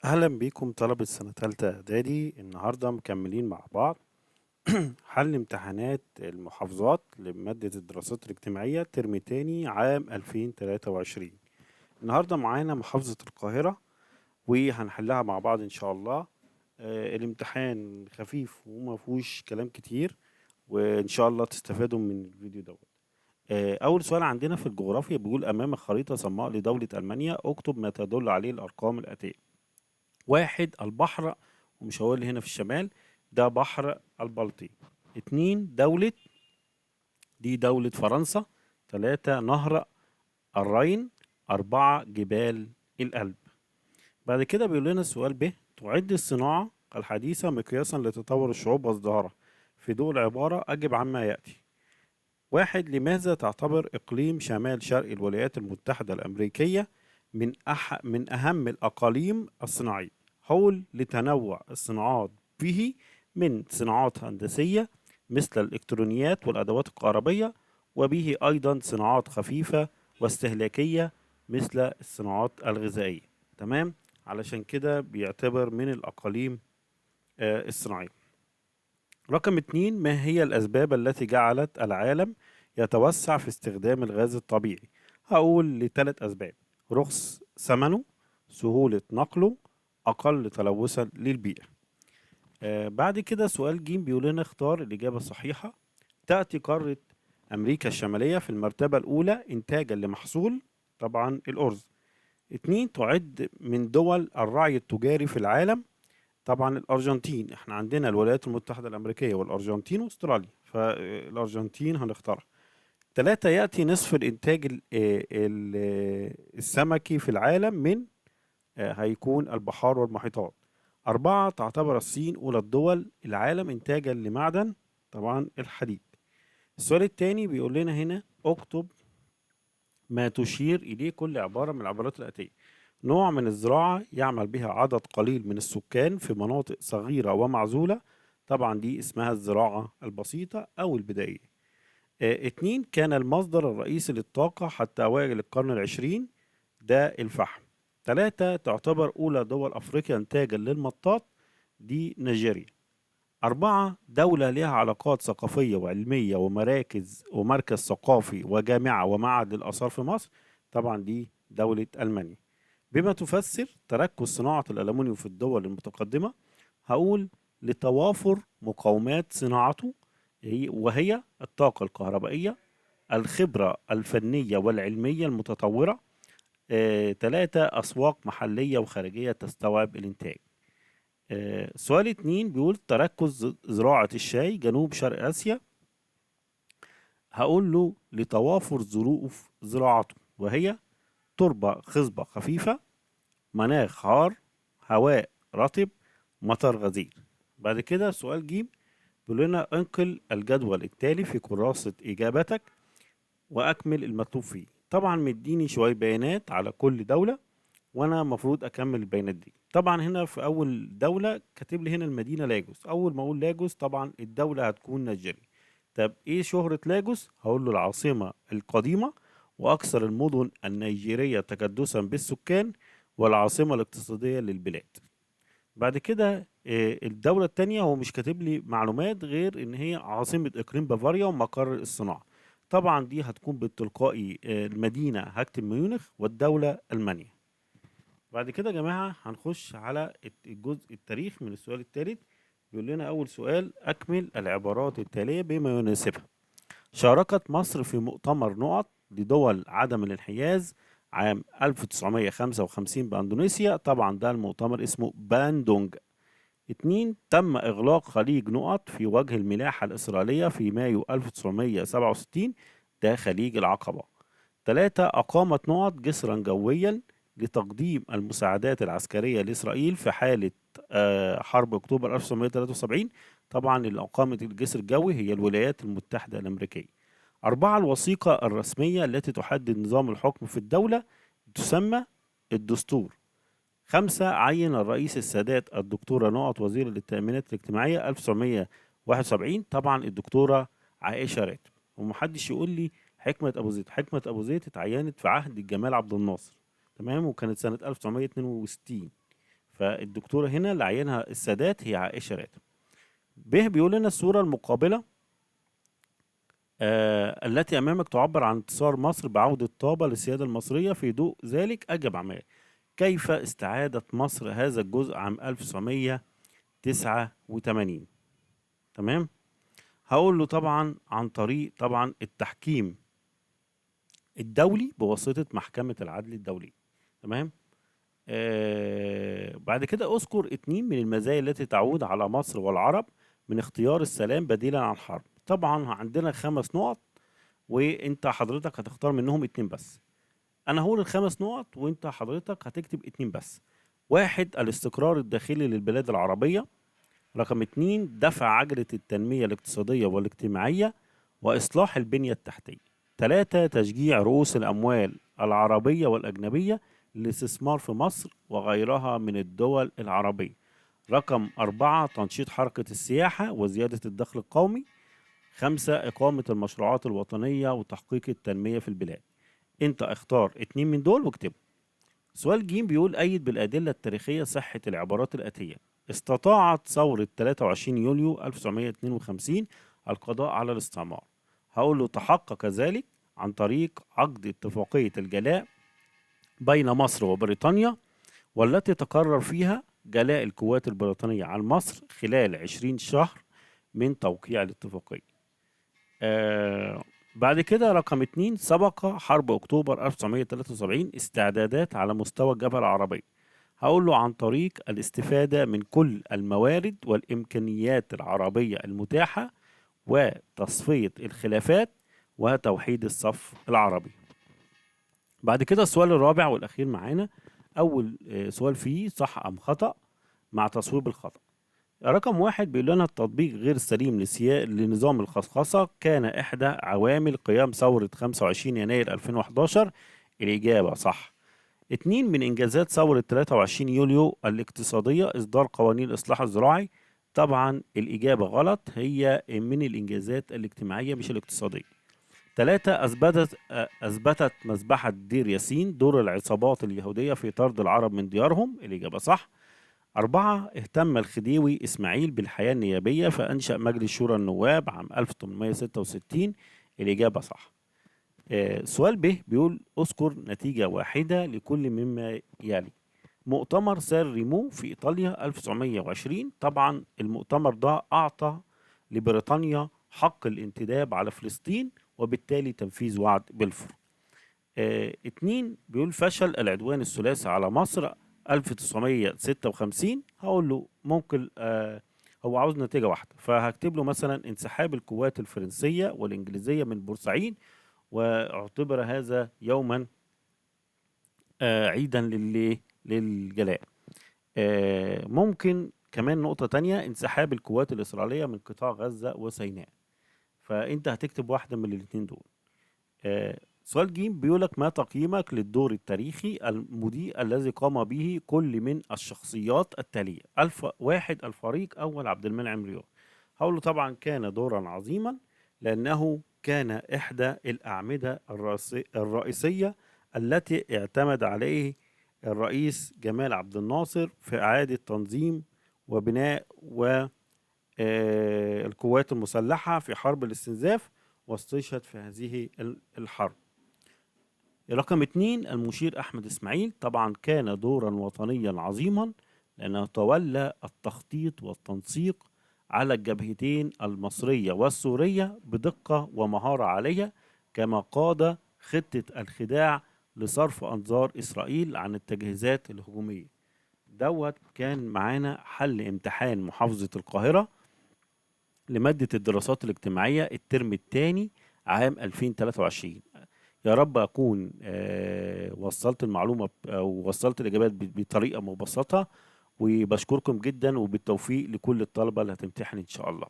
أهلا بيكم طلبة سنة تالتة إعدادي. النهاردة مكملين مع بعض حل امتحانات المحافظات لمادة الدراسات الاجتماعية ترم تاني عام 2023. النهاردة معانا محافظة القاهرة وهنحلها مع بعض إن شاء الله. الامتحان خفيف وما فيهوش كلام كتير، وإن شاء الله تستفادوا من الفيديو دوت. أول سؤال عندنا في الجغرافيا بيقول: أمامك خريطة صماء لدولة ألمانيا، اكتب ما تدل عليه الأرقام الآتية. واحد، البحر، ومش هقول هنا في الشمال، ده بحر البلطيق. اتنين، دي دولة فرنسا. تلاتة، نهر الراين. أربعة، جبال الألب. بعد كده بيقول لنا السؤال ب: تعد الصناعة الحديثة مقياسا لتطور الشعوب وازدهارها في ضوء العبارة أجب عما يأتي. واحد، لماذا تعتبر إقليم شمال شرق الولايات المتحدة الأمريكية من أهم الأقاليم الصناعية؟ حول لتنوع الصناعات به، من صناعات هندسية مثل الإلكترونيات والأدوات الكهربية، وبه أيضا صناعات خفيفة واستهلاكية مثل الصناعات الغذائية. تمام، علشان كده بيعتبر من الأقاليم الصناعية. رقم اتنين، ما هي الأسباب التي جعلت العالم يتوسع في استخدام الغاز الطبيعي؟ هقول لثلاث أسباب: رخص ثمنه، سهولة نقله، أقل تلوثا للبيئة. بعد كده سؤال جيم بيقول لنا: اختار الإجابة الصحيحة. تأتي قارة أمريكا الشمالية في المرتبة الأولى إنتاجا لمحصول، طبعا الأرز. اتنين، تعد من دول الرعي التجاري في العالم، طبعا الأرجنتين. احنا عندنا الولايات المتحدة الأمريكية والأرجنتين وأستراليا، فالأرجنتين هنختارها. ثلاثة، يأتي نصف الإنتاج السمكي في العالم من هيكون البحار والمحيطات. أربعة، تعتبر الصين أولى الدول العالم إنتاجا لمعدن، طبعا الحديد. السؤال الثاني بيقول لنا هنا: اكتب ما تشير إليه كل عبارة من العبارات الآتية. نوع من الزراعة يعمل بها عدد قليل من السكان في مناطق صغيرة ومعزولة، طبعا دي اسمها الزراعة البسيطة أو البدائية. اتنين، كان المصدر الرئيسي للطاقة حتى أوائل القرن العشرين، ده الفحم. تلاتة، تعتبر أولى دول أفريقيا إنتاجا للمطاط، دي نيجيريا. أربعة، دولة لها علاقات ثقافية وعلمية ومركز ثقافي وجامعة ومعهد للآثار في مصر، طبعا دي دولة ألمانيا. بما تفسر تركز صناعة الألمنيوم في الدول المتقدمة؟ هقول لتوافر مقومات صناعته، وهي الطاقة الكهربائية، الخبرة الفنية والعلمية المتطورة. تلاتة، أسواق محلية وخارجية تستوعب الإنتاج. سؤال اتنين بيقول: تركز زراعة الشاي جنوب شرق آسيا. هقول له لتوافر ظروف زراعته، وهي تربة خصبة خفيفة، مناخ حار، هواء رطب، مطر غزير. بعد كده سؤال جيم بيقول لنا: انقل الجدول التالي في كراسة إجابتك وأكمل المكتوب فيه. طبعا مديني شوية بيانات على كل دولة، وانا المفروض اكمل البيانات دي. طبعا هنا في اول دولة كاتب لي هنا المدينة لاجوس. اول ما اقول لاجوس طبعا الدولة هتكون نيجيريا. طب ايه شهرة لاجوس؟ هقول له العاصمة القديمة واكثر المدن النيجيرية تكدسا بالسكان والعاصمة الاقتصادية للبلاد. بعد كده الدولة التانية هو مش كاتب لي معلومات غير ان هي عاصمة اقليم بافاريا ومقر الصناعة. طبعا دي هتكون بالتلقائي المدينة هكتب ميونخ والدولة ألمانيا. بعد كده يا جماعة هنخش على الجزء التاريخ من السؤال الثالث. بيقول لنا أول سؤال: أكمل العبارات التالية بما يناسبها. شاركت مصر في مؤتمر نقط لدول عدم الانحياز عام 1955 بأندونيسيا، طبعا ده المؤتمر اسمه باندونج. اتنين، تم إغلاق خليج نقط في وجه الملاحة الإسرائيلية في مايو 1967، ده خليج العقبة. تلاتة، أقامت نقط جسرا جويا لتقديم المساعدات العسكرية لإسرائيل في حالة حرب أكتوبر 1973، طبعا اللي أقامت الجسر الجوي هي الولايات المتحدة الأمريكية. أربعة، الوثيقة الرسمية التي تحدد نظام الحكم في الدولة تسمى الدستور. خمسة، عين الرئيس السادات الدكتورة نقط وزير للتأمينات الاجتماعية 1971، طبعا الدكتورة عائشة راتب. ومحدش يقول لي حكمة أبو زيد. حكمة أبو زيد اتعينت في عهد الجمال عبد الناصر، تمام، وكانت سنة 1962. فالدكتورة هنا اللي عينها السادات هي عائشة راتب. ب بيقول لنا الصورة المقابلة التي أمامك تعبر عن انتصار مصر بعودة طابة للسيادة المصرية. في ضوء ذلك أجب عمال كيف استعادت مصر هذا الجزء عام 1989. تمام. هقول له طبعا عن طريق طبعا التحكيم الدولي بواسطة محكمة العدل الدولي. تمام. بعد كده اذكر 2 من المزايا التي تعود على مصر والعرب من اختيار السلام بديلا عن الحرب. طبعا عندنا 5 نقط وانت حضرتك هتختار منهم 2 بس. انا هقول ال5 نقط وانت حضرتك هتكتب 2 بس. 1 الاستقرار الداخلي للبلاد العربية. رقم 2 دفع عجلة التنمية الاقتصادية والاجتماعية وإصلاح البنية التحتية. 3 تشجيع رؤوس الأموال العربية والأجنبية للاستثمار في مصر وغيرها من الدول العربية. رقم 4 تنشيط حركة السياحة وزيادة الدخل القومي. 5 إقامة المشروعات الوطنية وتحقيق التنمية في البلاد. أنت اختار 2 من دول واكتبهم. سؤال ج بيقول أيد بالأدلة التاريخية صحة العبارات الآتية. استطاعت ثورة 23 يوليو 1952 القضاء على الاستعمار. هقول له تحقق ذلك عن طريق عقد اتفاقية الجلاء بين مصر وبريطانيا، والتي تقرر فيها جلاء القوات البريطانية عن مصر خلال 20 شهر من توقيع الاتفاقية. بعد كده رقم 2 سبق حرب أكتوبر 1973 استعدادات على مستوى الجبهة العربية. هقول له عن طريق الاستفادة من كل الموارد والإمكانيات العربية المتاحة وتصفية الخلافات وتوحيد الصف العربي. بعد كده السؤال الرابع والأخير معانا. أول سؤال فيه صح أم خطأ مع تصويب الخطأ. رقم 1 بيقول لنا التطبيق غير سليم لنظام الخصخصة كان إحدى عوامل قيام ثورة 25 يناير 2011. الإجابة صح. 2 من إنجازات ثورة 23 يوليو الاقتصادية إصدار قوانين الإصلاح الزراعي. طبعا الإجابة غلط، هي من الإنجازات الاجتماعية مش الاقتصادية. 3 أثبتت مذبحة دير ياسين دور العصابات اليهودية في طرد العرب من ديارهم. الإجابة صح. 4 اهتم الخديوي إسماعيل بالحياة النيابية فأنشأ مجلس شورى النواب عام 1866. الإجابة صح. سؤال ب بيقول اذكر نتيجة واحدة لكل مما يلي. مؤتمر سان ريمو في إيطاليا 1920. طبعا المؤتمر ده أعطى لبريطانيا حق الانتداب على فلسطين وبالتالي تنفيذ وعد بلفور. 2 بيقول فشل العدوان الثلاثي على مصر 1956. هقول له ممكن هو عاوز نتيجة واحدة فهكتب له مثلا انسحاب القوات الفرنسية والإنجليزية من بورسعيد، واعتبر هذا يوما عيدا للجلاء. ممكن كمان نقطة تانية انسحاب القوات الإسرائيلية من قطاع غزة وسيناء. فأنت هتكتب واحدة من الاتنين دول. سؤال ج بيقولك ما تقييمك للدور التاريخي المضيء الذي قام به كل من الشخصيات التالية. 1 الفريق أول عبد المنعم رياض. هقول له طبعا كان دورا عظيما لأنه كان إحدى الأعمدة الرئيسية التي اعتمد عليه الرئيس جمال عبد الناصر في إعادة تنظيم وبناء القوات المسلحة في حرب الاستنزاف، واستشهد في هذه الحرب. رقم 2 المشير أحمد إسماعيل. طبعا كان دورا وطنيا عظيما لأنه تولى التخطيط والتنسيق على الجبهتين المصرية والسورية بدقة ومهارة عالية، كما قاد خطة الخداع لصرف أنظار إسرائيل عن التجهيزات الهجومية. دوت كان معانا حل امتحان محافظة القاهرة لمادة الدراسات الاجتماعية الترم الثاني عام 2023. يا رب أكون وصلت المعلومة أو وصلت الإجابات بطريقة مبسطة، وبشكركم جدا وبالتوفيق لكل الطلبة اللي هتمتحن إن شاء الله.